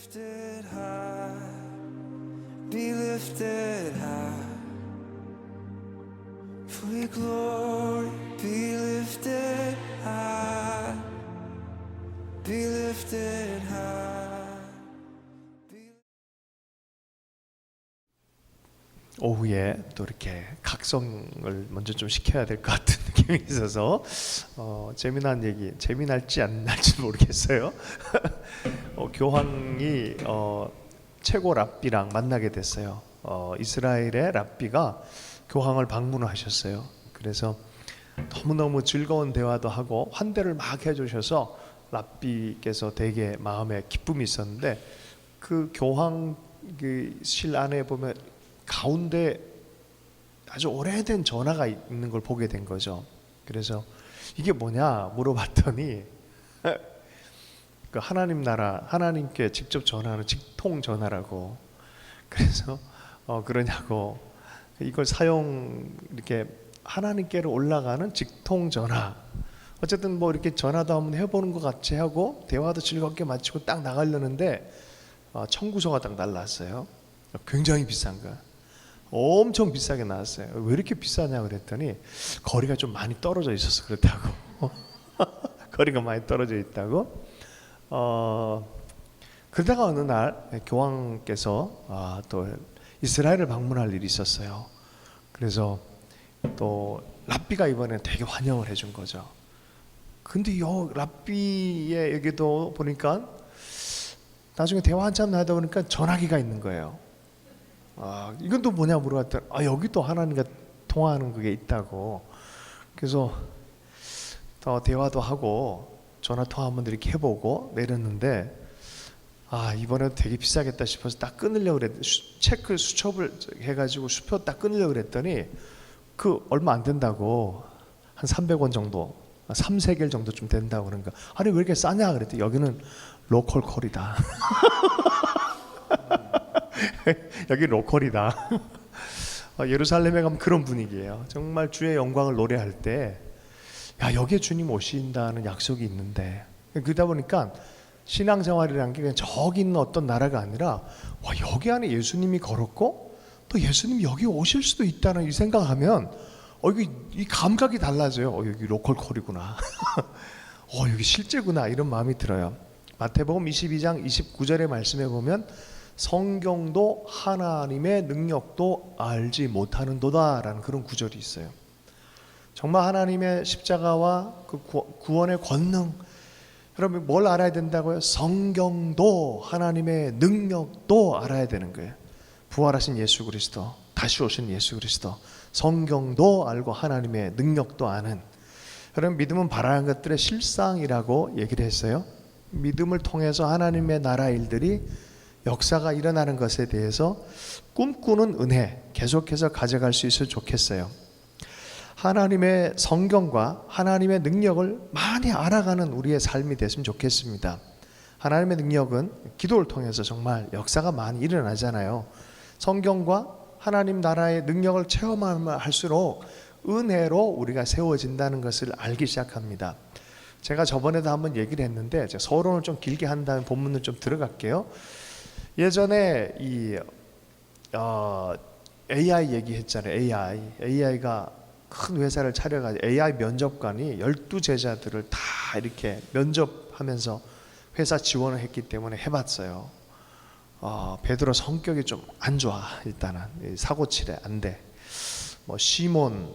lifted high, be lifted high. For your glory, be lifted high, be lifted high. 오후에 또 이렇게 각성을 먼저 좀 시켜야 될 것 같은 느낌이 있어서 재미난 얘기, 재미날지 안 날지 모르겠어요. 교황이 최고 랍비랑 만나게 됐어요. 이스라엘의 랍비가 교황을 방문하셨어요. 그래서 너무너무 즐거운 대화도 하고 환대를 막 해주셔서 랍비께서 되게 마음에 기쁨이 있었는데, 그 교황실 안에 보면 가운데 아주 오래된 전화가 있는 걸 보게 된 거죠. 그래서 이게 뭐냐 물어봤더니 그 하나님 나라, 하나님께 직접 전화하는 직통 전화라고. 그래서 그러냐고, 이걸 이렇게 하나님께로 올라가는 직통 전화. 어쨌든 뭐 이렇게 전화도 한번 해보는 것 같이 하고 대화도 즐겁게 마치고 딱 나가려는데 청구서가 딱 날라왔어요. 굉장히 비싼 거, 엄청 비싸게 나왔어요. 왜 이렇게 비싸냐 그랬더니 거리가 좀 많이 떨어져 있어서 그렇다고. 거리가 많이 떨어져 있다고. 그러다가 어느 날 교황께서 또 이스라엘을 방문할 일이 있었어요. 그래서 또 랍비가 이번에 되게 환영을 해준 거죠. 근데 이 랍비의 얘기도 보니까 나중에 대화 한참 나다 보니까 전화기가 있는 거예요. 이건 또 뭐냐 물어봤더니 여기 또 하나님과 통화하는 그게 있다고. 그래서 더 대화도 하고 전화 통화 한번 이렇게 해보고 내렸는데, 이번에 되게 비싸겠다 싶어서 딱 끊으려고 그랬더니 체크 수첩을 해가지고 수표 딱 끊으려고 그랬더니 그 얼마 안 된다고, 한 300원 정도, 3세겔 정도 좀 된다고. 그러니까 아니 왜 이렇게 싸냐 그랬더니 여기는 로컬 콜이다. 여기 로컬이다. 예루살렘에 가면 그런 분위기예요. 정말 주의 영광을 노래할 때 여기에 주님 오신다는 약속이 있는데, 그러다 보니까 신앙생활이라는 게 그냥 저기 있는 어떤 나라가 아니라 여기 안에 예수님이 걸었고 또 예수님이 여기 오실 수도 있다는 이 생각하면 이 감각이 달라져요. 여기 로컬 콜이구나. 여기 실제구나, 이런 마음이 들어요. 마태복음 22장 29절의 말씀에 보면 성경도 하나님의 능력도 알지 못하는도다 라는 그런 구절이 있어요. 정말 하나님의 십자가와 그 구원의 권능, 여러분 뭘 알아야 된다고요? 성경도 하나님의 능력도 알아야 되는 거예요. 부활하신 예수 그리스도, 다시 오신 예수 그리스도, 성경도 알고 하나님의 능력도 아는. 여러분 믿음은 바라는 것들의 실상이라고 얘기를 했어요. 믿음을 통해서 하나님의 나라 일들이, 역사가 일어나는 것에 대해서 꿈꾸는 은혜 계속해서 가져갈 수 있으면 좋겠어요. 하나님의 성경과 하나님의 능력을 많이 알아가는 우리의 삶이 됐으면 좋겠습니다. 하나님의 능력은 기도를 통해서 정말 역사가 많이 일어나잖아요. 성경과 하나님 나라의 능력을 체험하면 할수록 은혜로 우리가 세워진다는 것을 알기 시작합니다. 제가 저번에도 한번 얘기를 했는데, 제가 서론을 좀 길게 한 다음에 본문을 좀 들어갈게요. 예전에 AI 얘기했잖아요. AI가 큰 회사를 차려가지고 AI 면접관이 12제자들을 다 이렇게 면접하면서 회사 지원을 했기 때문에 해봤어요. 베드로 성격이 좀 안 좋아. 일단은 사고칠해, 안 돼. 시몬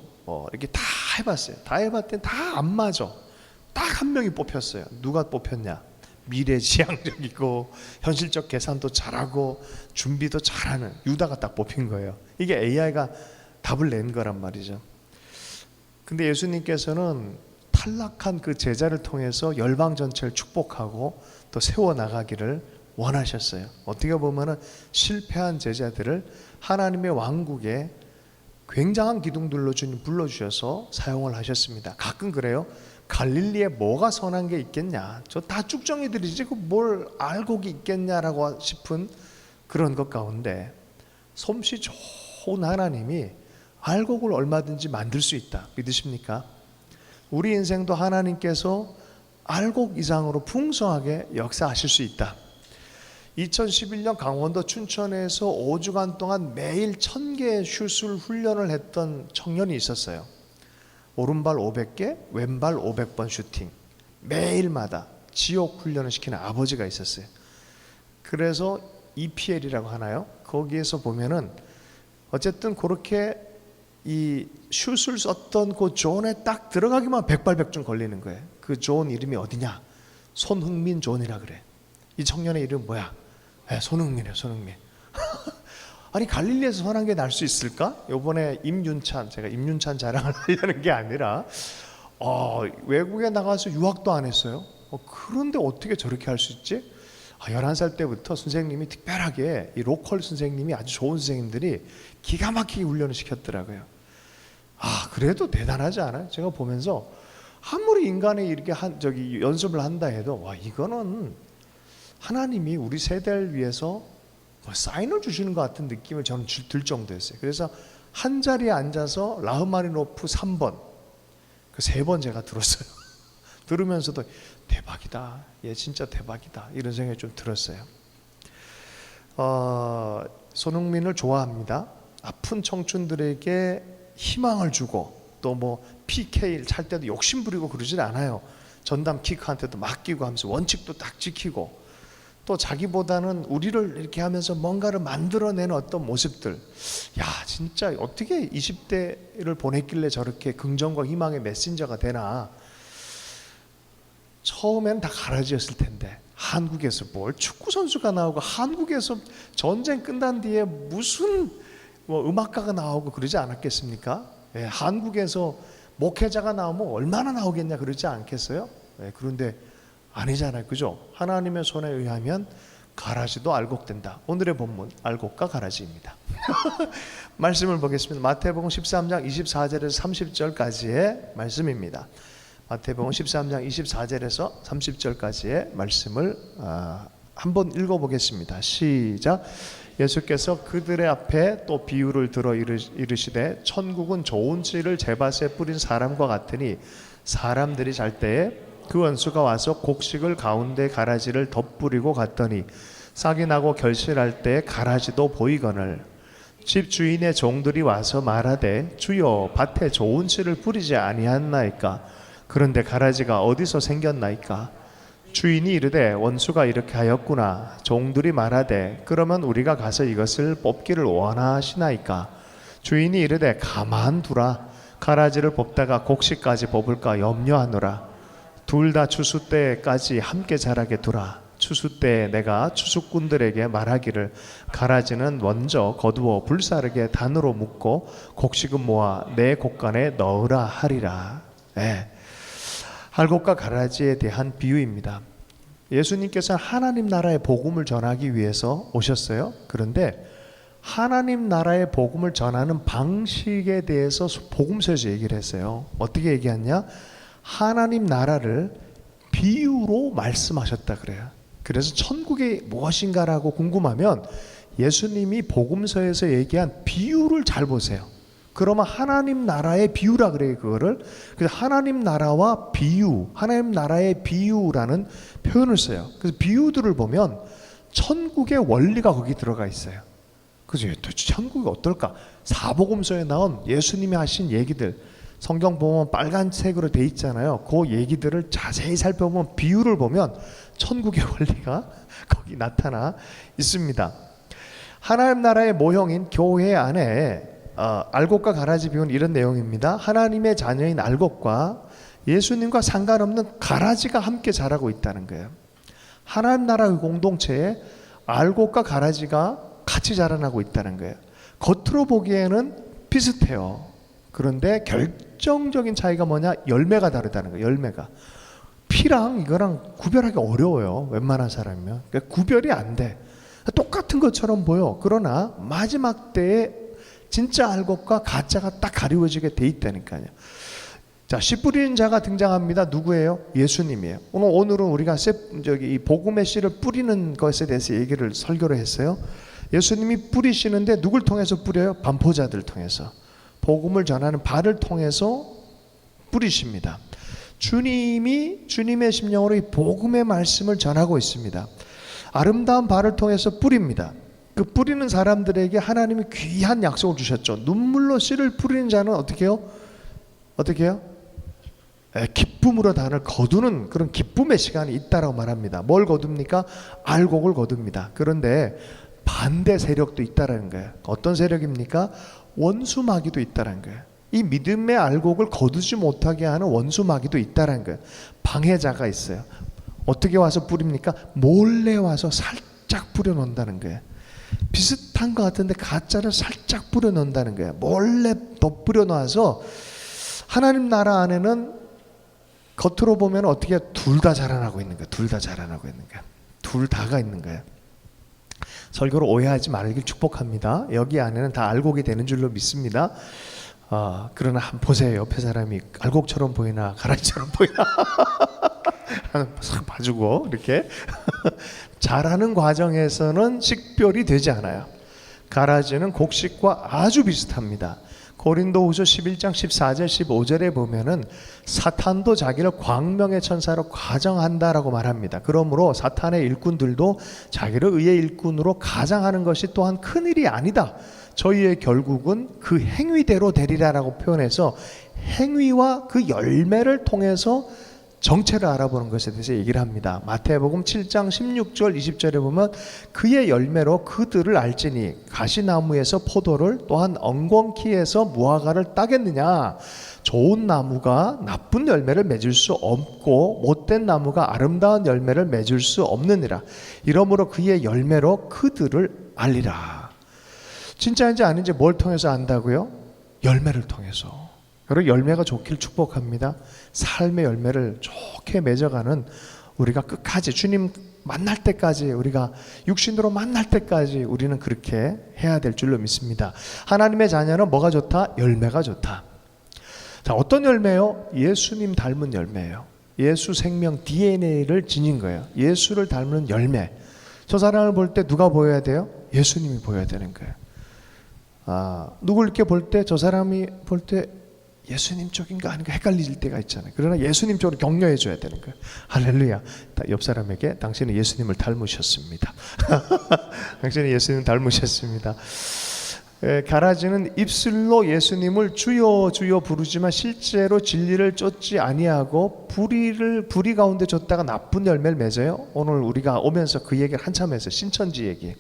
이렇게 다 해봤어요. 다 해봤더니 다 안 맞아. 딱 한 명이 뽑혔어요. 누가 뽑혔냐? 미래지향적이고 현실적 계산도 잘하고 준비도 잘하는 유다가 딱 뽑힌 거예요. 이게 AI가 답을 낸 거란 말이죠. 근데 예수님께서는 탈락한 그 제자를 통해서 열방 전체를 축복하고 또 세워나가기를 원하셨어요. 어떻게 보면은 실패한 제자들을 하나님의 왕국에 굉장한 기둥들로 주님 불러주셔서 사용을 하셨습니다. 가끔 그래요. 갈릴리에 뭐가 선한 게 있겠냐, 저 다 쭉정이들이지 뭘 알고 있겠냐라고 싶은 그런 것 가운데 솜씨 좋은 하나님이 알곡을 얼마든지 만들 수 있다. 믿으십니까? 우리 인생도 하나님께서 알곡 이상으로 풍성하게 역사하실 수 있다. 2011년 강원도 춘천에서 5주간 동안 매일 1000개의 슛을 훈련을 했던 청년이 있었어요. 오른발 500개, 왼발 500번 슈팅. 매일마다 지옥 훈련을 시키는 아버지가 있었어요. 그래서 EPL이라고 하나요? 거기에서 보면은 어쨌든 그렇게 이 슛을 썼던 그 존에 딱 들어가기만 백발백중 걸리는 거예요. 그 존 이름이 어디냐? 손흥민 존이라 그래. 이 청년의 이름 뭐야? 손흥민이에요. 손흥민. 아니 갈릴리에서 선한 게 날 수 있을까? 이번에 임윤찬, 제가 임윤찬 자랑을 하려는 게 아니라 외국에 나가서 유학도 안 했어요. 그런데 어떻게 저렇게 할 수 있지? 11살 때부터 선생님이 특별하게 이 로컬 선생님이 아주 좋은 선생님들이 기가 막히게 훈련을 시켰더라고요. 그래도 대단하지 않아요? 제가 보면서 아무리 인간이 이렇게 연습을 한다 해도 이거는 하나님이 우리 세대를 위해서 사인을 주시는 것 같은 느낌을 저는 들 정도였어요. 그래서 한 자리에 앉아서 라흐마니노프 3번 그 3번 제가 들었어요. 들으면서도 대박이다, 얘 진짜 대박이다, 이런 생각이 좀 들었어요. 손흥민을 좋아합니다. 아픈 청춘들에게 희망을 주고 또 뭐 PK 찰 때도 욕심 부리고 그러질 않아요. 전담 키커한테도 맡기고 하면서 원칙도 딱 지키고, 또 자기보다는 우리를 이렇게 하면서 뭔가를 만들어내는 어떤 모습들, 진짜 어떻게 20대를 보냈길래 저렇게 긍정과 희망의 메신저가 되나. 처음엔 다 가라지였을 텐데 한국에서 뭘 축구 선수가 나오고, 한국에서 전쟁 끝난 뒤에 무슨 음악가가 나오고 그러지 않았겠습니까? 한국에서 목회자가 나오면 얼마나 나오겠냐 그러지 않겠어요? 그런데 아니잖아요, 그죠? 하나님의 손에 의하면 가라지도 알곡된다. 오늘의 본문 알곡과 가라지입니다. 말씀을 보겠습니다. 마태복음 13장 24절에서 30절까지의 말씀입니다. 마태복음 13장 24절에서 30절까지의 말씀을 한번 읽어보겠습니다. 시작. 예수께서 그들의 앞에 또 비유를 들어 이르시되 천국은 좋은 씨를 제밭에 뿌린 사람과 같으니 사람들이 잘 때에 그 원수가 와서 곡식을 가운데 가라지를 덧뿌리고 갔더니 싹이 나고 결실할 때 가라지도 보이거늘 집 주인의 종들이 와서 말하되 주여 밭에 좋은 씨를 뿌리지 아니하나이까 그런데 가라지가 어디서 생겼나이까 주인이 이르되 원수가 이렇게 하였구나. 종들이 말하되 그러면 우리가 가서 이것을 뽑기를 원하시나이까 주인이 이르되 가만두라. 가라지를 뽑다가 곡식까지 뽑을까 염려하노라. 둘 다 추수 때까지 함께 자라게 두라. 추수 때에 내가 추수꾼들에게 말하기를 가라지는 먼저 거두어 불사르게 단으로 묶고 곡식은 모아 내 곡간에 넣으라 하리라. 알곡과 가라지에 대한 비유입니다. 예수님께서는 하나님 나라의 복음을 전하기 위해서 오셨어요. 그런데 하나님 나라의 복음을 전하는 방식에 대해서 복음서에서 얘기를 했어요. 어떻게 얘기했냐? 하나님 나라를 비유로 말씀하셨다 그래요. 그래서 천국이 무엇인가라고 궁금하면 예수님이 복음서에서 얘기한 비유를 잘 보세요. 그러면 하나님 나라의 비유라 그래요. 그거를. 그래서 하나님 나라와 비유, 하나님 나라의 비유라는 표현을 써요. 그래서 비유들을 보면 천국의 원리가 거기 들어가 있어요. 그죠? 도대체 천국이 어떨까? 사복음서에 나온 예수님이 하신 얘기들, 성경 보면 빨간색으로 돼 있잖아요. 그 얘기들을 자세히 살펴보면, 비유를 보면 천국의 원리가 거기 나타나 있습니다. 하나님 나라의 모형인 교회 안에 알곡과 가라지 비유는 이런 내용입니다. 하나님의 자녀인 알곡과 예수님과 상관없는 가라지가 함께 자라고 있다는 거예요. 하나님 나라의 공동체에 알곡과 가라지가 같이 자라나고 있다는 거예요. 겉으로 보기에는 비슷해요. 그런데 결정적인 차이가 뭐냐? 열매가 다르다는 거예요. 열매가. 피랑 이거랑 구별하기 어려워요. 웬만한 사람이면. 그러니까 구별이 안 돼. 똑같은 것처럼 보여. 그러나 마지막 때에 진짜 알곡과 가짜가 딱 가리워지게 돼 있다니까요. 자, 씨 뿌리는 자가 등장합니다. 누구예요? 예수님이에요. 오늘은 우리가 이 복음의 씨를 뿌리는 것에 대해서 설교를 했어요. 예수님이 뿌리시는데 누굴 통해서 뿌려요? 반포자들 통해서. 복음을 전하는 발을 통해서 뿌리십니다. 주님이 주님의 심령으로 이 복음의 말씀을 전하고 있습니다. 아름다운 발을 통해서 뿌립니다. 그 뿌리는 사람들에게 하나님이 귀한 약속을 주셨죠. 눈물로 씨를 뿌리는 자는 어떻게 해요? 어떻게 해요? 기쁨으로 단을 거두는 그런 기쁨의 시간이 있다라고 말합니다. 뭘 거둡니까? 알곡을 거둡니다. 그런데 반대 세력도 있다라는 거예요. 어떤 세력입니까? 원수마귀도 있다라는 거예요. 이 믿음의 알곡을 거두지 못하게 하는 원수마귀도 있다라는 거예요. 방해자가 있어요. 어떻게 와서 뿌립니까? 몰래 와서 살짝 뿌려놓는다는 거예요. 비슷한 것 같은데 가짜를 살짝 뿌려놓는다는 거예요. 몰래 더 뿌려놔서 하나님 나라 안에는 겉으로 보면 어떻게 둘 다 자라나고 있는 거예요. 둘 다 자라나고 있는 거예요. 둘 다가 있는 거예요. 설교를 오해하지 말길 축복합니다. 여기 안에는 다 알곡이 되는 줄로 믿습니다. 그러나 한번 보세요. 옆에 사람이 알곡처럼 보이나 가라지처럼 보이나 싹 봐주고 이렇게 자라는 과정에서는 식별이 되지 않아요. 가라지는 곡식과 아주 비슷합니다. 고린도후서 11장 14절 15절에 보면은 사탄도 자기를 광명의 천사로 가정한다라고 말합니다. 그러므로 사탄의 일꾼들도 자기를 의의 일꾼으로 가장하는 것이 또한 큰일이 아니다. 저희의 결국은 그 행위대로 되리라라고 표현해서 행위와 그 열매를 통해서 정체를 알아보는 것에 대해서 얘기를 합니다. 마태복음 7장 16절 20절에 보면 그의 열매로 그들을 알지니 가시나무에서 포도를 또한 엉겅퀴에서 무화과를 따겠느냐. 좋은 나무가 나쁜 열매를 맺을 수 없고 못된 나무가 아름다운 열매를 맺을 수 없느니라. 이러므로 그의 열매로 그들을 알리라. 진짜인지 아닌지 뭘 통해서 안다고요? 열매를 통해서. 그리고 열매가 좋길 축복합니다. 삶의 열매를 좋게 맺어가는 우리가 끝까지 주님 만날 때까지 우리가 육신으로 만날 때까지 우리는 그렇게 해야 될 줄로 믿습니다. 하나님의 자녀는 뭐가 좋다? 열매가 좋다. 자, 어떤 열매요? 예수님 닮은 열매예요. 예수 생명 DNA를 지닌 거예요. 예수를 닮은 열매. 저 사람을 볼 때 누가 보여야 돼요? 예수님이 보여야 되는 거예요. 누굴 이렇게 볼 때 저 사람이 볼 때 예수님 쪽인가 아닌가 헷갈릴 때가 있잖아요. 그러나 예수님 쪽으로 격려해 줘야 되는 거예요. 할렐루야. 옆 사람에게 당신은 예수님을 닮으셨습니다. 당신은 예수님 닮으셨습니다. 가라지는 입술로 예수님을 주여 주여 부르지만 실제로 진리를 쫓지 아니하고 불의 가운데 줬다가 나쁜 열매를 맺어요. 오늘 우리가 오면서 그 얘기를 한참 해서 신천지 얘기.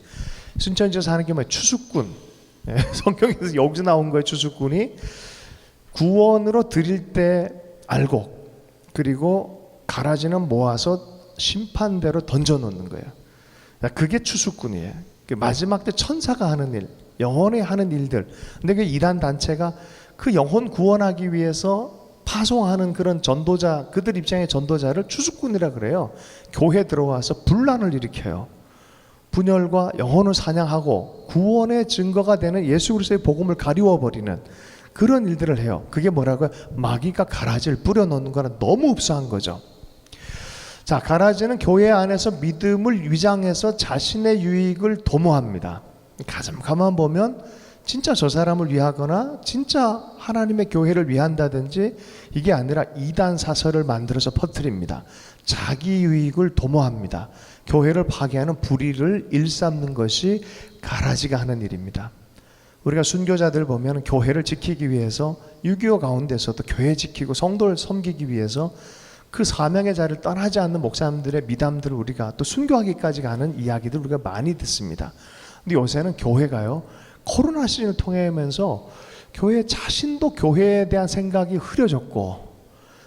신천지에서 하는 게 뭐예요? 추수꾼. 성경에서 여기서 나온 거예요. 추수꾼이 구원으로 드릴 때 알곡, 그리고 가라지는 모아서 심판대로 던져놓는 거예요. 그게 추수꾼이에요. 마지막 때 천사가 하는 일, 영혼이 하는 일들. 근데 그 이단 단체가 그 영혼 구원하기 위해서 파송하는 그런 전도자, 그들 입장의 전도자를 추수꾼이라 그래요. 교회 들어와서 분란을 일으켜요. 분열과 영혼을 사냥하고 구원의 증거가 되는 예수 그리스도의 복음을 가리워버리는 그런 일들을 해요. 그게 뭐라고요? 마귀가 가라지를 뿌려놓는 거는 너무 흡사한 거죠. 자, 가라지는 교회 안에서 믿음을 위장해서 자신의 유익을 도모합니다. 가만 보면 진짜 저 사람을 위하거나 진짜 하나님의 교회를 위한다든지 이게 아니라 이단 사설을 만들어서 퍼뜨립니다. 자기 유익을 도모합니다. 교회를 파괴하는 불의를 일삼는 것이 가라지가 하는 일입니다. 우리가 순교자들 보면 교회를 지키기 위해서 6.25 가운데서도 교회 지키고 성도를 섬기기 위해서 그 사명의 자리를 떠나지 않는 목사님들의 미담들을 우리가 또 순교하기까지 가는 이야기들 우리가 많이 듣습니다. 근데 요새는 교회가요, 코로나 시즌을 통하면서 교회 자신도 교회에 대한 생각이 흐려졌고,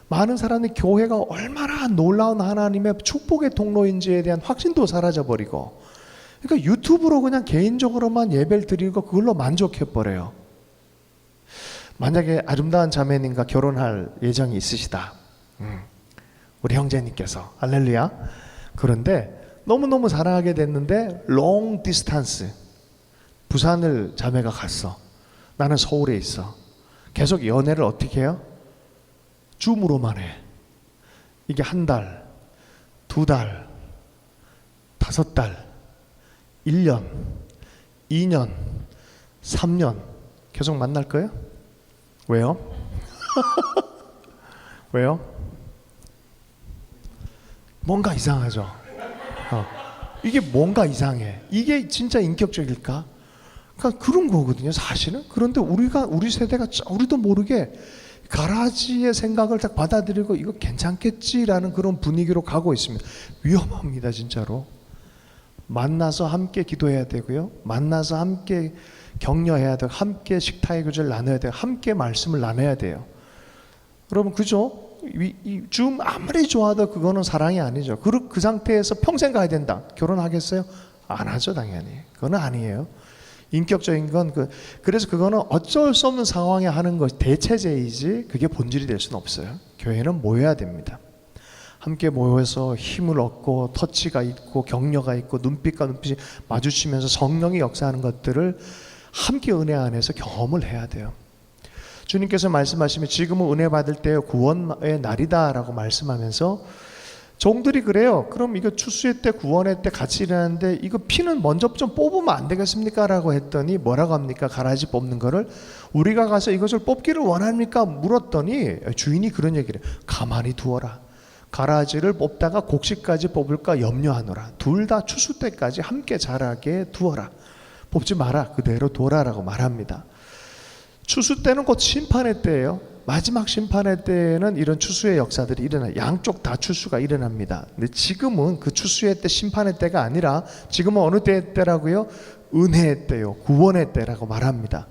많은 사람들이 교회가 얼마나 놀라운 하나님의 축복의 통로인지에 대한 확신도 사라져버리고, 그러니까 유튜브로 그냥 개인적으로만 예배를 드리고 그걸로 만족해버려요. 만약에 아름다운 자매님과 결혼할 예정이 있으시다. 우리 형제님께서 할렐루야. 그런데 너무너무 사랑하게 됐는데 롱 디스턴스, 부산을 자매가 갔어. 나는 서울에 있어. 계속 연애를 어떻게 해요? 줌으로만 해. 이게 한 달, 두 달, 5달, 1년, 2년, 3년 계속 만날 거예요? 왜요? 왜요? 뭔가 이상하죠. 이게 뭔가 이상해. 이게 진짜 인격적일까? 그러니까 그런 거거든요, 사실은. 그런데 우리 세대가 우리도 모르게 가라지의 생각을 딱 받아들이고 이거 괜찮겠지라는 그런 분위기로 가고 있습니다. 위험합니다, 진짜로. 만나서 함께 기도해야 되고요. 만나서 함께 격려해야 되고, 함께 식탁의 교제를 나눠야 되고, 함께 말씀을 나눠야 돼요. 여러분, 그죠? 좀 아무리 좋아도 그거는 사랑이 아니죠. 그 상태에서 평생 가야 된다. 결혼하겠어요? 안 하죠, 당연히. 그건 아니에요. 인격적인 건 그래서 그거는 어쩔 수 없는 상황에 하는 것이 대체제이지 그게 본질이 될 수는 없어요. 교회는 모여야 됩니다. 함께 모여서 힘을 얻고 터치가 있고 격려가 있고 눈빛과 눈빛이 마주치면서 성령이 역사하는 것들을 함께 은혜 안에서 경험을 해야 돼요. 주님께서 말씀하시면 지금은 은혜 받을 때 구원의 날이다 라고 말씀하면서 종들이 그래요. 그럼 이거 추수의 때 구원의 때 같이 일하는데 이거 피는 먼저 좀 뽑으면 안 되겠습니까? 라고 했더니 뭐라고 합니까? 가라지 뽑는 거를 우리가 가서 이것을 뽑기를 원합니까? 물었더니 주인이 그런 얘기를 해요. 가만히 두어라. 가라지를 뽑다가 곡식까지 뽑을까 염려하노라. 둘 다 추수 때까지 함께 자라게 두어라. 뽑지 마라. 그대로 둬라라고 말합니다. 추수 때는 곧 심판의 때예요. 마지막 심판의 때에는 이런 추수의 역사들이 일어나요. 양쪽 다 추수가 일어납니다. 근데 지금은 그 추수의 때, 심판의 때가 아니라 지금은 어느 때의 때라고요? 은혜의 때요. 구원의 때라고 말합니다.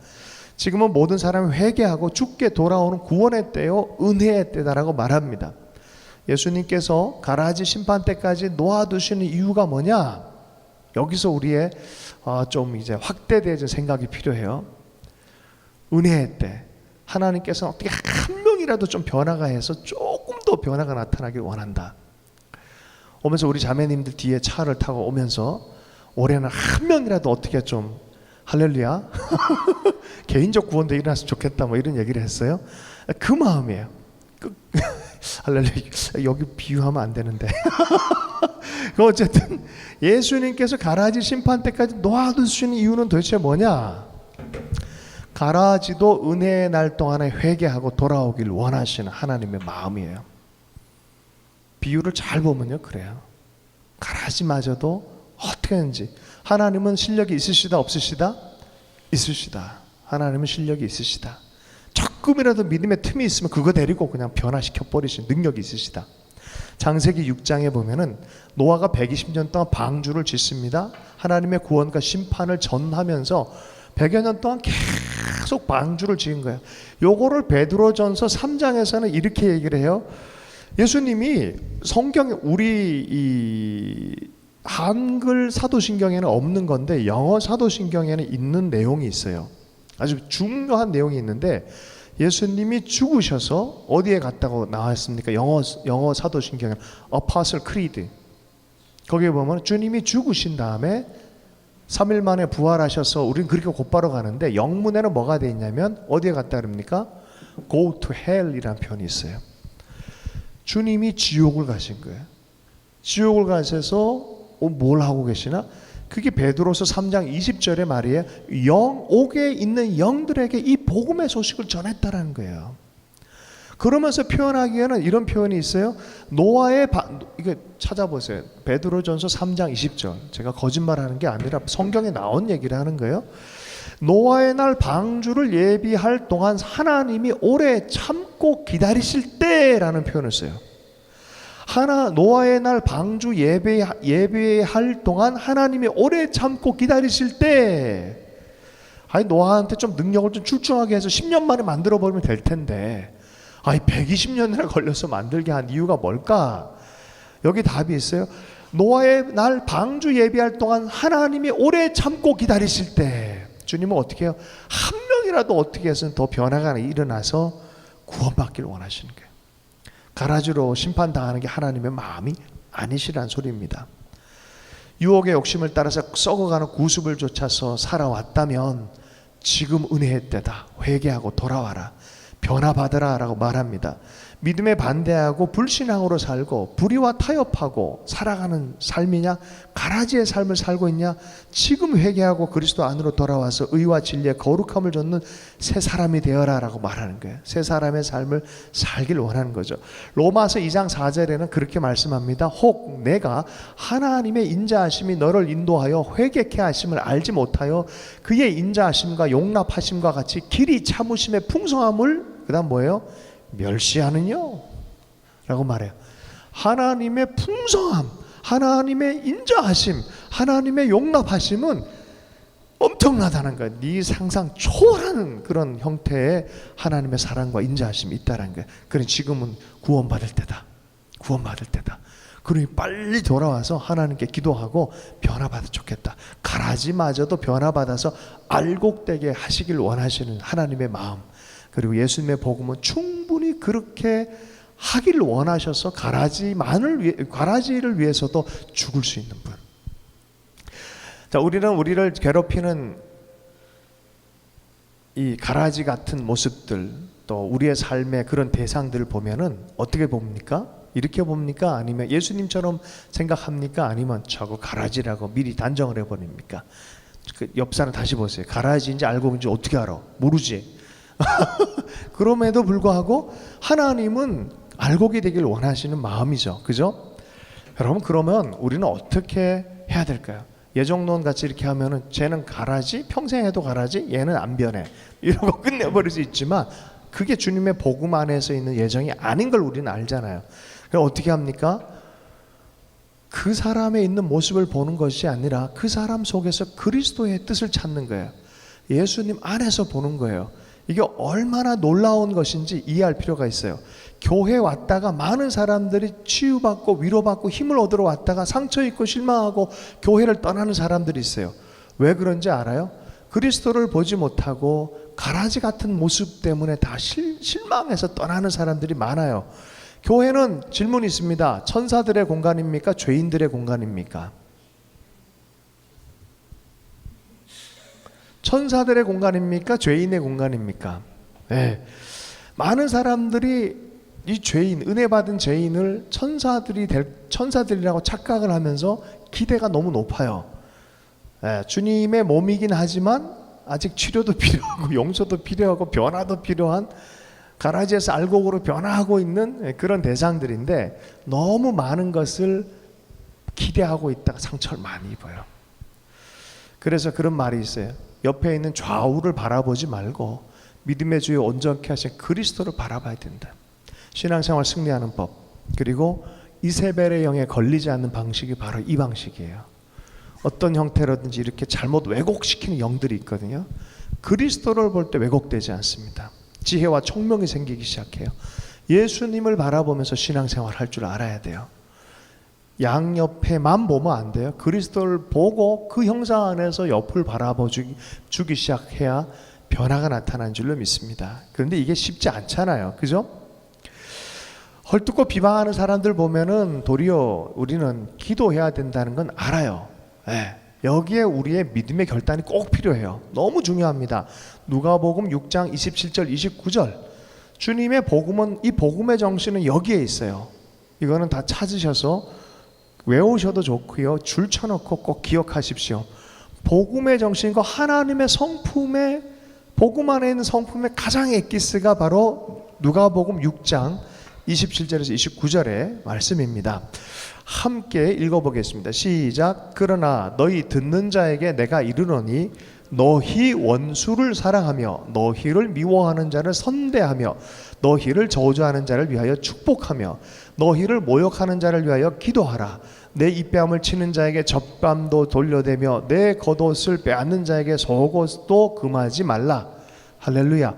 지금은 모든 사람이 회개하고 죽게 돌아오는 구원의 때요. 은혜의 때다라고 말합니다. 예수님께서 가라지 심판 때까지 놓아두시는 이유가 뭐냐? 여기서 우리의 좀 이제 확대되어진 생각이 필요해요. 은혜의 때. 하나님께서 어떻게 한 명이라도 좀 변화가 해서 조금 더 변화가 나타나길 원한다. 오면서 우리 자매님들 뒤에 차를 타고 오면서 올해는 한 명이라도 어떻게 좀 할렐루야 개인적 구원도 일어났으면 좋겠다 뭐 이런 얘기를 했어요. 그 마음이에요. 할렐루야. 여기 비유하면 안 되는데 어쨌든 예수님께서 가라지 심판 때까지 놓아두시는 이유는 도대체 뭐냐? 가라지도 은혜의 날 동안에 회개하고 돌아오길 원하시는 하나님의 마음이에요. 비유를 잘 보면요 그래요. 가라지마저도 어떻게 하는지. 하나님은 실력이 있으시다 없으시다? 있으시다. 하나님은 실력이 있으시다. 조금이라도 믿음의 틈이 있으면 그거 데리고 그냥 변화시켜 버리시는 능력이 있으시다. 창세기 6장에 보면은 노아가 120년 동안 방주를 짓습니다. 하나님의 구원과 심판을 전하면서 100여 년 동안 계속 방주를 지은 거예요. 요거를 베드로전서 3장에서는 이렇게 얘기를 해요. 예수님이 성경에 우리 이 한글 사도신경에는 없는 건데 영어 사도신경에는 있는 내용이 있어요. 아주 중요한 내용이 있는데 예수님이 죽으셔서 어디에 갔다고 나왔습니까? 영어 사도신경에 Apostle Creed. 거기에 보면 주님이 죽으신 다음에 3일 만에 부활하셔서 우리는 그렇게 곧바로 가는데 영문에는 뭐가 돼 있냐면 어디에 갔다 그럽니까? Go to hell이라는 표현이 있어요. 주님이 지옥을 가신 거예요. 지옥을 가셔서 뭘 하고 계시나? 그게 베드로서 3장 20절의 말이에요. 옥에 있는 영들에게 이 복음의 소식을 전했다라는 거예요. 그러면서 표현하기에는 이런 표현이 있어요. 노아의 이게 찾아보세요. 베드로전서 3장 20절. 제가 거짓말하는 게 아니라 성경에 나온 얘기를 하는 거예요. 노아의 날 방주를 예비할 동안 하나님이 오래 참고 기다리실 때라는 표현을 써요. 노아의 날 방주 예배할 동안 하나님이 오래 참고 기다리실 때. 아니 노아한테 좀 능력을 좀 출중하게 해서 10년 만에 만들어 버리면 될 텐데. 아니 120년이나 걸려서 만들게 한 이유가 뭘까? 여기 답이 있어요. 노아의 날 방주 예비할 동안 하나님이 오래 참고 기다리실 때 주님은 어떻게 해요? 한 명이라도 어떻게 해서는 더 변화가 일어나서 구원받기를 원하시는 거예요. 가라지로 심판당하는 게 하나님의 마음이 아니시란 소리입니다. 유혹의 욕심을 따라서 썩어가는 구습을 쫓아서 살아왔다면 지금 은혜의 때다. 회개하고 돌아와라. 변화받으라 라고 말합니다. 믿음에 반대하고 불신앙으로 살고 불의와 타협하고 살아가는 삶이냐, 가라지의 삶을 살고 있냐, 지금 회개하고 그리스도 안으로 돌아와서 의와 진리의 거룩함을 좇는 새 사람이 되어라 라고 말하는 거예요. 새 사람의 삶을 살길 원하는 거죠. 로마서 2장 4절에는 그렇게 말씀합니다. 혹 내가 하나님의 인자하심이 너를 인도하여 회개케 하심을 알지 못하여 그의 인자하심과 용납하심과 같이 길이 참으심의 풍성함을, 그 다음 뭐예요? 멸시하느뇨 라고 말해요. 하나님의 풍성함, 하나님의 인자하심, 하나님의 용납하심은 엄청나다는 거예요. 네 상상 초월하는 그런 형태의 하나님의 사랑과 인자하심이 있다는 거예요. 그러니 지금은 구원받을 때다. 구원받을 때다. 그러니 빨리 돌아와서 하나님께 기도하고 변화받아 좋겠다. 가라지마저도 변화받아서 알곡되게 하시길 원하시는 하나님의 마음, 그리고 예수님의 복음은 충분히 그렇게 하기를 원하셔서 가라지를 위해서도 죽을 수 있는 분. 자, 우리는 우리를 괴롭히는 이 가라지 같은 모습들, 또 우리의 삶의 그런 대상들을 보면은 어떻게 봅니까? 이렇게 봅니까? 아니면 예수님처럼 생각합니까? 아니면 저거 가라지라고 미리 단정을 해버립니까? 그 옆 사람 다시 보세요. 가라지인지 알곡인지 어떻게 알아? 모르지. 그럼에도 불구하고 하나님은 알곡이 되길 원하시는 마음이죠. 그죠? 여러분, 그러면 우리는 어떻게 해야 될까요? 예정론 같이 이렇게 하면은 쟤는 가라지, 평생 해도 가라지, 얘는 안 변해, 이러고 끝내버릴 수 있지만 그게 주님의 복음 안에서 있는 예정이 아닌 걸 우리는 알잖아요. 그럼 어떻게 합니까? 그 사람에 있는 모습을 보는 것이 아니라 그 사람 속에서 그리스도의 뜻을 찾는 거예요. 예수님 안에서 보는 거예요. 이게 얼마나 놀라운 것인지 이해할 필요가 있어요. 교회 왔다가 많은 사람들이 치유받고 위로받고 힘을 얻으러 왔다가 상처 입고 실망하고 교회를 떠나는 사람들이 있어요. 왜 그런지 알아요? 그리스도를 보지 못하고 가라지 같은 모습 때문에 다 실망해서 떠나는 사람들이 많아요. 교회는 질문이 있습니다. 천사들의 공간입니까? 죄인들의 공간입니까? 천사들의 공간입니까? 죄인의 공간입니까? 네. 많은 사람들이 이 죄인, 은혜 받은 죄인을 천사들이라고 착각을 하면서 기대가 너무 높아요. 네. 주님의 몸이긴 하지만 아직 치료도 필요하고 용서도 필요하고 변화도 필요한, 가라지에서 알곡으로 변화하고 있는 그런 대상들인데 너무 많은 것을 기대하고 있다가 상처를 많이 입어요. 그래서 그런 말이 있어요. 옆에 있는 좌우를 바라보지 말고 믿음의 주에 온전케 하신 그리스도를 바라봐야 된다. 신앙생활 승리하는 법, 그리고 이세벨의 영에 걸리지 않는 방식이 바로 이 방식이에요. 어떤 형태로든지 이렇게 잘못 왜곡시키는 영들이 있거든요. 그리스도를 볼 때 왜곡되지 않습니다. 지혜와 총명이 생기기 시작해요. 예수님을 바라보면서 신앙생활 할 줄 알아야 돼요. 양옆에만 보면 안 돼요. 그리스도를 보고 그 형상 안에서 옆을 바라보기 시작해야 변화가 나타나는 줄로 믿습니다. 그런데 이게 쉽지 않잖아요. 그죠? 헐뜯고 비방하는 사람들 보면은 도리어 우리는 기도해야 된다는 건 알아요. 네. 여기에 우리의 믿음의 결단이 꼭 필요해요. 너무 중요합니다. 누가복음 6장 27절 29절, 주님의 복음은, 이 복음의 정신은 여기에 있어요. 이거는 다 찾으셔서 외우셔도 좋고요. 줄 쳐놓고 꼭 기억하십시오. 복음의 정신과 하나님의 성품의, 복음 안에 있는 성품의 가장 엑기스가 바로 누가복음 6장 27절에서 29절의 말씀입니다. 함께 읽어보겠습니다. 시작. 그러나 너희 듣는 자에게 내가 이르노니 너희 원수를 사랑하며 너희를 미워하는 자를 선대하며 너희를 저주하는 자를 위하여 축복하며 너희를 모욕하는 자를 위하여 기도하라. 내 입뺨을 치는 자에게 젖밤도 돌려대며 내 겉옷을 빼앗는 자에게 속옷도 금하지 말라. 할렐루야.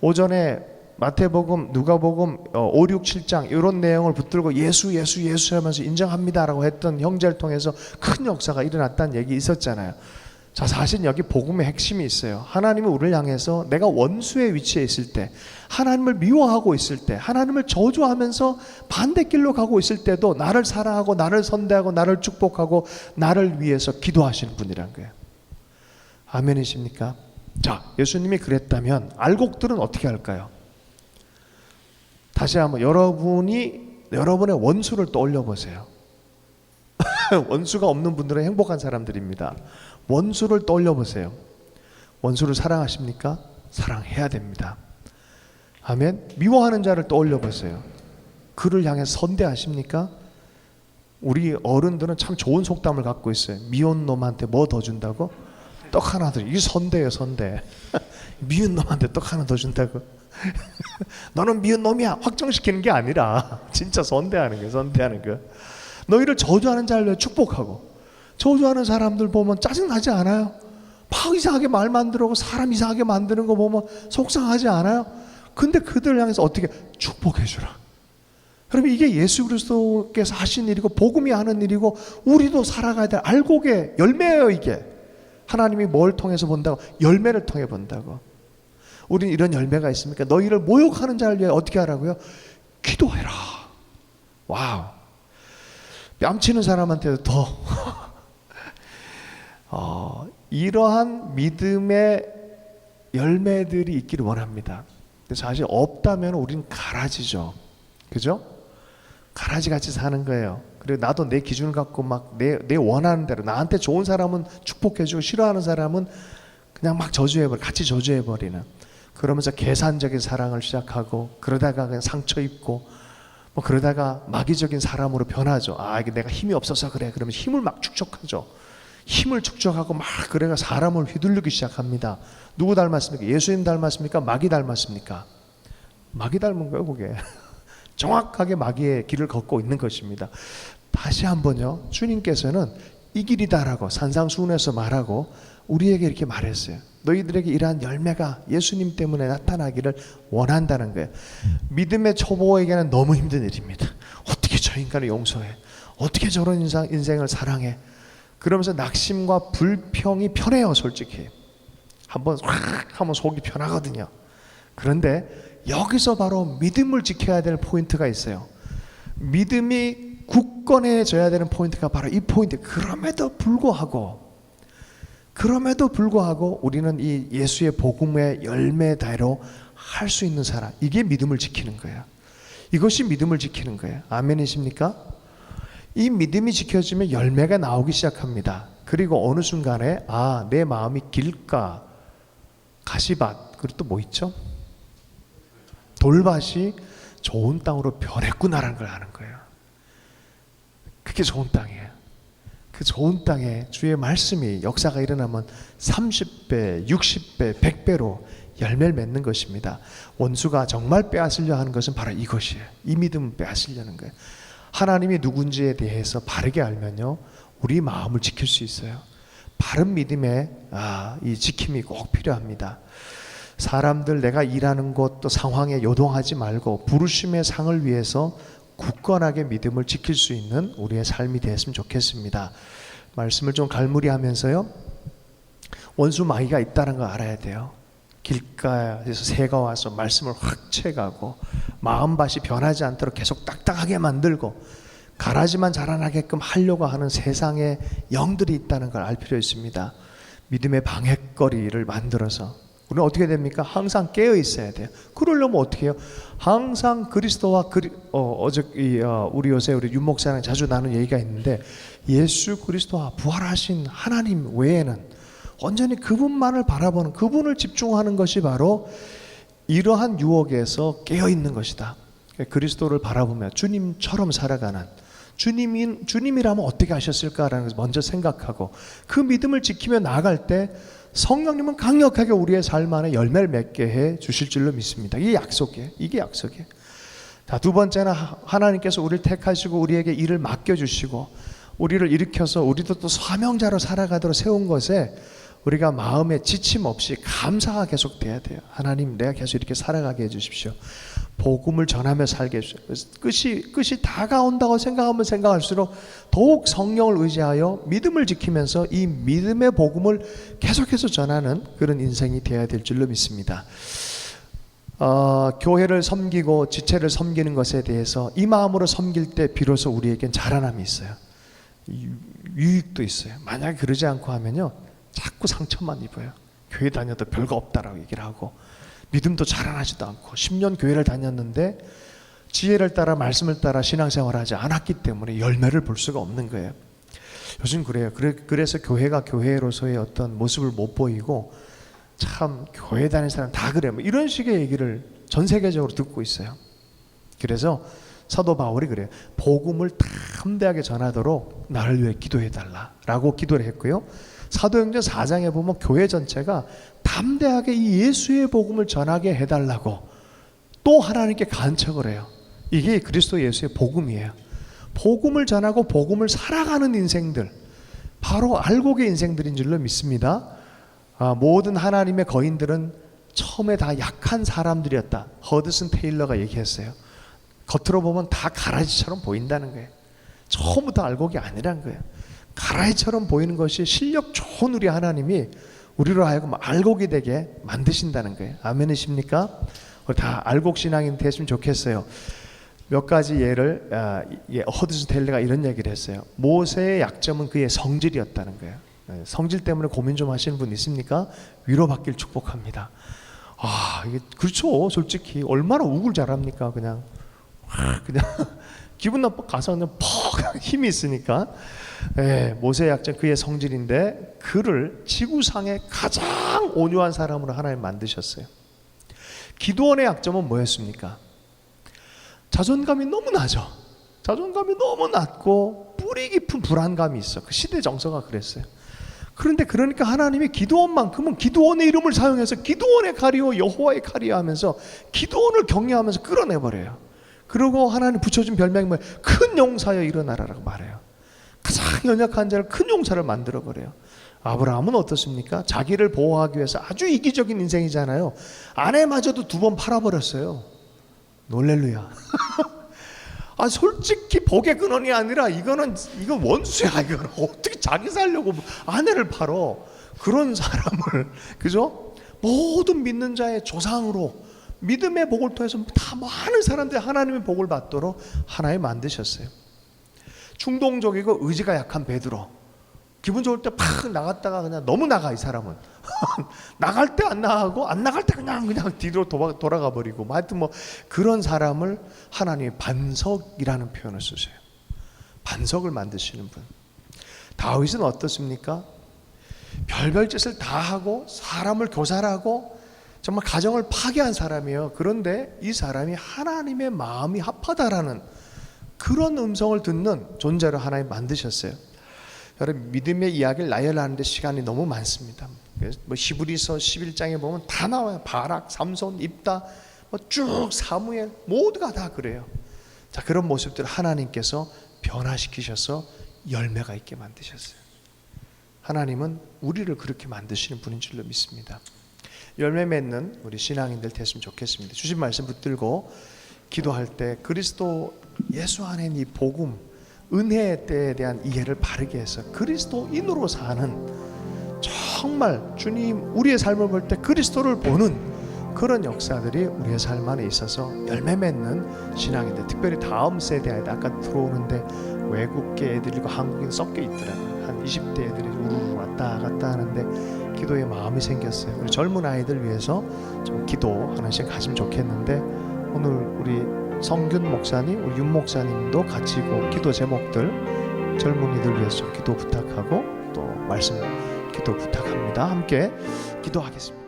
오전에 마태복음, 누가복음 5, 6, 7장 이런 내용을 붙들고 예수 하면서 인정합니다라고 했던 형제를 통해서 큰 역사가 일어났다는 얘기 있었잖아요. 자, 사실 여기 복음의 핵심이 있어요. 하나님은 우리를 향해서 내가 원수의 위치에 있을 때, 하나님을 미워하고 있을 때, 하나님을 저주하면서 반대길로 가고 있을 때도 나를 사랑하고 나를 선대하고 나를 축복하고 나를 위해서 기도하시는 분이란 거예요. 아멘이십니까? 자, 예수님이 그랬다면 알곡들은 어떻게 할까요? 다시 한번 여러분의 원수를 떠올려 보세요. 원수가 없는 분들은 행복한 사람들입니다. 원수를 떠올려 보세요. 원수를 사랑하십니까? 사랑해야 됩니다. 아멘. 미워하는 자를 떠올려 보세요. 그를 향해 선대하십니까? 우리 어른들은 참 좋은 속담을 갖고 있어요. 미운 놈한테 뭐 더 준다고? 떡 하나 더. 이게 선대예요, 선대. 미운 놈한테 떡 하나 더 준다고. 너는 미운 놈이야 확정시키는 게 아니라 진짜 선대하는 거예요. 선대하는 거. 너희를 저주하는 자를 축복하고, 저주하는 사람들 보면 짜증나지 않아요? 막 이상하게 말 만들고 사람 이상하게 만드는 거 보면 속상하지 않아요? 근데 그들을 향해서 어떻게 축복해 주라. 여러분, 이게 예수 그리스도께서 하신 일이고 복음이 하는 일이고 우리도 살아가야 될 알곡의 열매예요. 이게 하나님이 뭘 통해서 본다고? 열매를 통해 본다고. 우리는 이런 열매가 있습니까? 너희를 모욕하는 자를 위해 어떻게 하라고요? 기도해라. 와우. 뺨치는 사람한테도 더 이러한 믿음의 열매들이 있기를 원합니다. 근데 사실 없다면 우리는 가라지죠. 그죠? 가라지 같이 사는 거예요. 그리고 나도 내 기준을 갖고 막 내 원하는 대로, 나한테 좋은 사람은 축복해주고 싫어하는 사람은 그냥 막 저주해버려, 같이 저주해버리는, 그러면서 계산적인 사랑을 시작하고 그러다가 그냥 상처 입고 뭐 그러다가 마귀적인 사람으로 변하죠. 아, 이게 내가 힘이 없어서 그래. 그러면 힘을 막 축적하죠. 힘을 축적하고 막 그래가 사람을 휘둘르기 시작합니다. 누구 닮았습니까? 예수님 닮았습니까? 마귀 닮았습니까? 마귀 닮은 거예요, 그게. 정확하게 마귀의 길을 걷고 있는 것입니다. 다시 한번요, 주님께서는 이 길이다라고 산상수훈에서 말하고 우리에게 이렇게 말했어요. 너희들에게 이러한 열매가 예수님 때문에 나타나기를 원한다는 거예요. 믿음의 초보에게는 너무 힘든 일입니다. 어떻게 저 인간을 용서해? 어떻게 저런 인생을 사랑해? 그러면서 낙심과 불평이 편해요. 솔직히 한번 확 하면 속이 편하거든요. 그런데 여기서 바로 믿음을 지켜야 될 포인트가 있어요. 믿음이 굳건해져야 되는 포인트가 바로 이 포인트. 그럼에도 불구하고 우리는 이 예수의 복음의 열매대로 할 수 있는 사람, 이게 믿음을 지키는 거예요. 이것이 믿음을 지키는 거예요. 아멘이십니까? 이 믿음이 지켜지면 열매가 나오기 시작합니다. 그리고 어느 순간에 내 마음이 길가, 가시밭, 그리고 또 뭐 있죠? 돌밭이 좋은 땅으로 변했구나라는 걸 아는 거예요. 그게 좋은 땅이에요. 그 좋은 땅에 주의 말씀이 역사가 일어나면 30배, 60배, 100배로 열매를 맺는 것입니다. 원수가 정말 빼앗으려 하는 것은 바로 이것이에요. 이 믿음은 빼앗으려는 거예요. 하나님이 누군지에 대해서 바르게 알면요, 우리 마음을 지킬 수 있어요. 바른 믿음에 이 지킴이 꼭 필요합니다. 사람들, 내가 일하는 곳 또 상황에 요동하지 말고 부르심의 상을 위해서 굳건하게 믿음을 지킬 수 있는 우리의 삶이 되었으면 좋겠습니다. 말씀을 좀 갈무리하면서요, 원수 마귀가 있다는 걸 알아야 돼요. 길가에서 새가 와서 말씀을 확 채가고 마음밭이 변하지 않도록 계속 딱딱하게 만들고 가라지만 자라나게끔 하려고 하는 세상의 영들이 있다는 걸 알 필요 있습니다. 믿음의 방해거리를 만들어서 우리는 어떻게 됩니까? 항상 깨어 있어야 돼요. 그러려면 어떻게 해요? 항상 그리스도와 우리 요새 우리 윤 목사랑 자주 나눈 얘기가 있는데, 예수 그리스도와 부활하신 하나님 외에는 온전히 그분만을 바라보는, 그분을 집중하는 것이 바로 이러한 유혹에서 깨어 있는 것이다. 그리스도를 바라보며 주님처럼 살아가는, 주님이라면 어떻게 하셨을까라는 것을 먼저 생각하고 그 믿음을 지키며 나아갈 때 성령님은 강력하게 우리의 삶 안에 열매를 맺게 해 주실 줄로 믿습니다. 이게 약속이에요. 자, 두 번째는 하나님께서 우리를 택하시고 우리에게 일을 맡겨주시고 우리를 일으켜서 우리도 또 사명자로 살아가도록 세운 것에 우리가 마음에 지침 없이 감사가 계속 돼야 돼요. 하나님, 내가 계속 이렇게 살아가게 해주십시오. 복음을 전하며 살게 해주십시오. 끝이 다가온다고 생각하면 생각할수록 더욱 성령을 의지하여 믿음을 지키면서 이 믿음의 복음을 계속해서 전하는 그런 인생이 되어야 될 줄로 믿습니다. 교회를 섬기고 지체를 섬기는 것에 대해서 이 마음으로 섬길 때 비로소 우리에겐 자라남이 있어요. 유익도 있어요. 만약에 그러지 않고 하면요, 자꾸 상처만 입어요. 교회 다녀도 별거 없다라고 얘기를 하고 믿음도 자라나지도 않고 10년 교회를 다녔는데 지혜를 따라 말씀을 따라 신앙생활을 하지 않았기 때문에 열매를 볼 수가 없는 거예요. 요즘 그래요. 그래서 교회가 교회로서의 어떤 모습을 못 보이고 참 교회 다니는 사람 다 그래 뭐 이런 식의 얘기를 전 세계적으로 듣고 있어요. 그래서 사도 바울이 그래요. 복음을 담대하게 전하도록 나를 위해 기도해달라라고 기도를 했고요. 사도행전 4장에 보면 교회 전체가 담대하게 이 예수의 복음을 전하게 해달라고 또 하나님께 간청을 해요. 이게 그리스도 예수의 복음이에요. 복음을 전하고 복음을 살아가는 인생들, 바로 알곡의 인생들인 줄로 믿습니다. 모든 하나님의 거인들은 처음에 다 약한 사람들이었다. 허드슨 테일러가 얘기했어요. 겉으로 보면 다 가라지처럼 보인다는 거예요. 처음부터 알곡이 아니란 거예요. 가라지처럼 보이는 것이 실력 좋은 우리 하나님이 우리로 하여금 알곡이 되게 만드신다는 거예요. 아멘이십니까? 우리 다 알곡 신앙인 됐으면 좋겠어요. 몇 가지 예를 허드슨 테일러가 이런 얘기를 했어요. 모세의 약점은 그의 성질이었다는 거예요. 성질 때문에 고민 좀 하시는 분 있습니까? 위로받길 축복합니다. 이게 그렇죠. 솔직히 얼마나 욱을 잘합니까? 그냥 기분 나빠 가서 그냥 퍽 힘이 있으니까. 모세의 약점 그의 성질인데 그를 지구상의 가장 온유한 사람으로 하나님 만드셨어요. 기드온의 약점은 뭐였습니까? 자존감이 너무 낮아. 자존감이 너무 낮고 뿌리 깊은 불안감이 있어. 그 시대 정서가 그랬어요. 그런데 그러니까 하나님이 기드온만큼은 기드온의 이름을 사용해서 기드온의 칼이요 여호와의 칼이야 하면서 기드온을 격려하면서 끌어내버려요. 그리고 하나님 붙여준 별명이 뭐예요? 큰 용사여 일어나라라고 말해요. 가장 연약한 자를 큰 용사를 만들어버려요. 아브라함은 어떻습니까? 자기를 보호하기 위해서 아주 이기적인 인생이잖아요. 아내마저도 2번 팔아버렸어요. 놀렐루야. 솔직히 복의 근원이 아니라 이건 원수야. 이건 어떻게 자기 살려고 아내를 팔어? 그런 사람을 그죠? 모든 믿는 자의 조상으로 믿음의 복을 통해서 다 많은 사람들이 하나님의 복을 받도록 하나님 만드셨어요. 충동적이고 의지가 약한 베드로. 기분 좋을 때 팍 나갔다가 그냥 너무 나가 이 사람은. 나갈 때 안 나가고 안 나갈 때 그냥 뒤로 돌아가 버리고 하여튼 뭐 그런 사람을 하나님이 반석이라는 표현을 쓰세요. 반석을 만드시는 분. 다윗은 어떻습니까? 별별 짓을 다 하고 사람을 교살하고 정말 가정을 파괴한 사람이에요. 그런데 이 사람이 하나님의 마음이 합하다라는 그런 음성을 듣는 존재로 하나님 만드셨어요. 여러분 믿음의 이야기를 나열하는데 시간이 너무 많습니다. 뭐 히브리서 11장에 보면 다 나와요. 바락, 삼손, 입다, 쭉 사무엘 모두가 다 그래요. 자, 그런 모습들을 하나님께서 변화시키셔서 열매가 있게 만드셨어요. 하나님은 우리를 그렇게 만드시는 분인 줄로 믿습니다. 열매 맺는 우리 신앙인들 됐으면 좋겠습니다. 주신 말씀 붙들고 기도할 때 그리스도 예수 안에 있는 이 복음, 은혜의 때에 대한 이해를 바르게 해서 그리스도인으로 사는 정말 주님 우리의 삶을 볼 때 그리스도를 보는 그런 역사들이 우리의 삶 안에 있어서 열매 맺는 신앙인들, 특별히 다음 세대에 아까 들어오는데 외국계 애들이고 한국인 섞여 있더라고요. 한 20대 애들이 우르르 왔다 갔다 하는데 기도의 마음이 생겼어요. 우리 젊은 아이들 위해서 좀 기도 하나씩 가지면 좋겠는데 오늘 우리 성균 목사님, 우리 윤 목사님도 같이 기도 제목들 젊은이들 위해서 기도 부탁하고 또 말씀 기도 부탁합니다. 함께 기도하겠습니다.